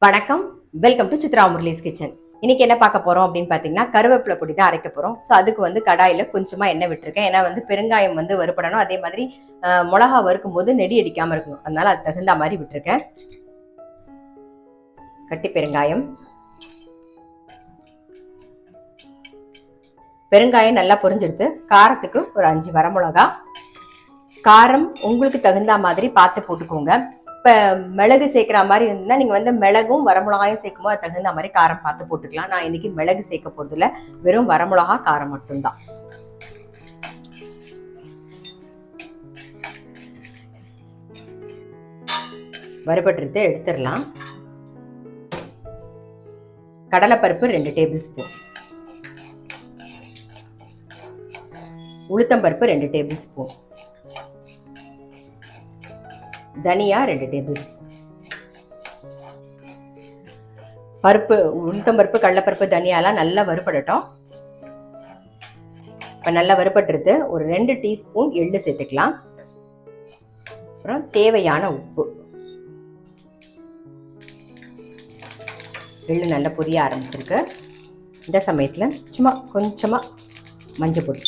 வணக்கம், welcome to Chitra Murali's kitchen. இன்னைக்கு என்ன பார்க்க போறோம் அப்படின்னு பாத்தீங்கன்னா கருவேப்பிலை பொடி தான் அரைக்க போறோம். ஸோ அதுக்கு வந்து கடாயில கொஞ்சமா எண்ணெய் விட்டுருக்கேன். ஏன்னா வந்து பெருங்காயம் வந்து வறுபடணும், அதே மாதிரி மிளகா வறுக்கும் போது நெடி அடிக்காம இருக்கணும், அதனால அது தகுந்த மாதிரி விட்டுருக்கேன். கட்டி பெருங்காயம், பெருங்காயம் நல்லா பொரிஞ்செடுத்து காரத்துக்கு ஒரு 5 வரமிளகா. காரம் உங்களுக்கு தகுந்த மாதிரி பார்த்து போட்டுக்கோங்க. இப்போ மிளகு சேர்க்குற மாதிரி இருந்ததுன்னா நீங்கள் வந்து மிளகும் வரமிளகாயும் சேர்க்கும்போது அது தகுந்த மாதிரி காரம் பார்த்து போட்டுக்கலாம். நான் இன்னைக்கு மிளகு சேர்க்க போகிறதுல வெறும் வரமிளகா காரம் மட்டும்தான். வறுபட்டு எடுத்துடலாம். கடலைப்பருப்பு 2 டேபிள் ஸ்பூன், உளுத்தம்பருப்பு 2 டேபிள் ஸ்பூன், தனியா 2 டேபிள் ஸ்பூன். பருப்பு, உளுத்தம்பருப்பு, கடலைப்பருப்பு, தனியாலாம் நல்லா வறுபடட்டும். இப்போ நல்லா வறுபட்டுருது. ஒரு 2 டீஸ்பூன் எள்ளு சேர்த்துக்கலாம். அப்புறம் தேவையான உப்பு. எள்ளு நல்லா பொரிய ஆரம்பிச்சிருக்கு. இந்த சமயத்தில் சும்மா கொஞ்சமாக மஞ்சள் பொடி,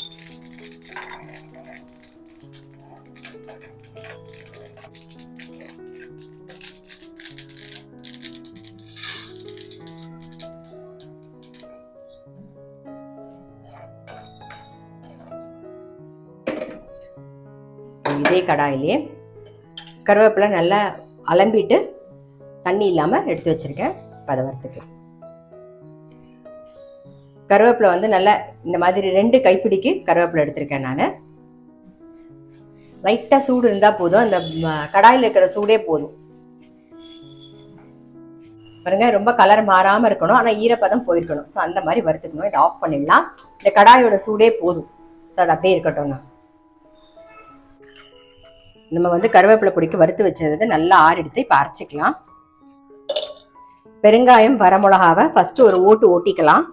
இதே கடாயிலே கருவேப்பிலை நல்லா அலம்பிட்டு தண்ணி இல்லாமல் எடுத்து வச்சுருக்கேன் பதவரத்துக்கு. கருவேப்பிலை வந்து நல்லா இந்த மாதிரி 2 கைப்பிடிக்கு கருவேப்பிலை எடுத்திருக்கேன் நான். லைட்டாக சூடு இருந்தால் போதும், அந்த கடாயில் இருக்கிற சூடே போதும். பாருங்க, ரொம்ப கலர் மாறாமல் இருக்கணும், ஆனால் ஈரப்பதம் போயிருக்கணும். ஸோ அந்த மாதிரி வறுத்துக்கணும். இதை ஆஃப் பண்ணிடலாம். இந்த கடாயோட சூடே போதும். ஸோ அது அப்படியே இருக்கட்டும். நம்ம வந்து கருவேப்பிலை பொடிக்கு வறுத்து வச்சது நல்லா ஆறிடுத்து. இப்போ அரைச்சிக்கலாம். பெருங்காயம் வரமிளகாவை ஃபர்ஸ்ட் ஒரு ஓட்டு ஓட்டிக்கலாம்.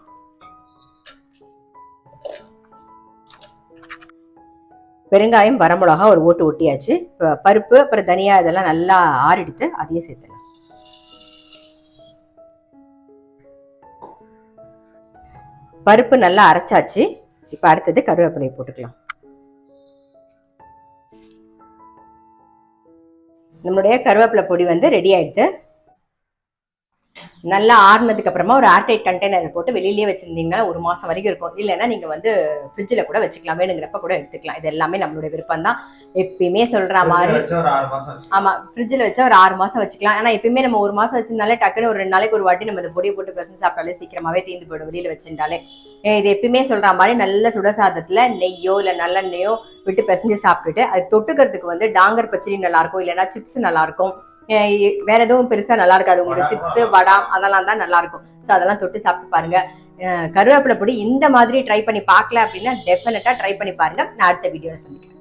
பெருங்காயம் வரமிளகா ஒரு ஓட்டு ஓட்டியாச்சு. இப்போ பருப்பு அப்புறம் தனியா இதெல்லாம் நல்லா ஆறிடுத்து, அதையும் சேர்த்துக்கலாம். பருப்பு நல்லா அரைச்சாச்சு. இப்போ அடுத்தது கருவேப்பிலையை போட்டுக்கலாம். நம்மளுடைய கருவேப்பிலை பொடி வந்து ரெடி ஆயிடுது. நல்லா ஆறுனதுக்கு அப்புறமா ஒரு ஏர்டைட் கண்டெய்னர் போட்டு வெளியிலேயே வச்சிருந்தீங்கன்னா 1 மாசம் வரைக்கும் இருக்கும். இல்லைன்னா நீங்க வந்து ஃப்ரிட்ஜில் கூட வச்சுக்கலாம், வேணுங்கிறப்ப கூட எடுத்துக்கலாம். இது எல்லாமே நம்மளுடைய விருப்பம் தான். எப்பயுமே சொல்ற மாதிரி, ஆமா, ஃப்ரிட்ஜில் வச்சா ஒரு 6 மாசம் வச்சுக்கலாம். ஆனா எப்பயுமே நம்ம 1 மாசம் வச்சிருந்தாலே டக்குன்னு ஒரு 2 நாளைக்கு ஒரு வாட்டி நம்ம இந்த பொடியை போட்டு பிசைஞ்சு சாப்பிட்டாலே சீக்கிரமாவே தீர்ந்து போயிடும் வெளியில வச்சிருந்தாலே. இது எப்பயுமே சொல்ற மாதிரி நல்ல சுடசாதத்துல நெய்யோ இல்ல நல்லெண்ணெயோ விட்டு பிசைஞ்சு சாப்பிட்டுட்டு அது தொட்டுக்கிறதுக்கு வந்து டாங்கர் பச்சடி நல்லா இருக்கும், இல்லைன்னா சிப்ஸ் நல்லா இருக்கும். வேற எதுவும் பெருசா நல்லா இருக்காது. உங்களுக்கு சிப்ஸ் வடா அதெல்லாம் தான் நல்லா இருக்கும். ஸோ அதெல்லாம் தொட்டு சாப்பிட்டு பாருங்க. கருவேப்பிலை பொடி இந்த மாதிரி ட்ரை பண்ணி பார்க்கல அப்படின்னா டெஃபினட்டா ட்ரை பண்ணி பாருங்க. நான் அடுத்த வீடியோல சந்திக்கிறேன்.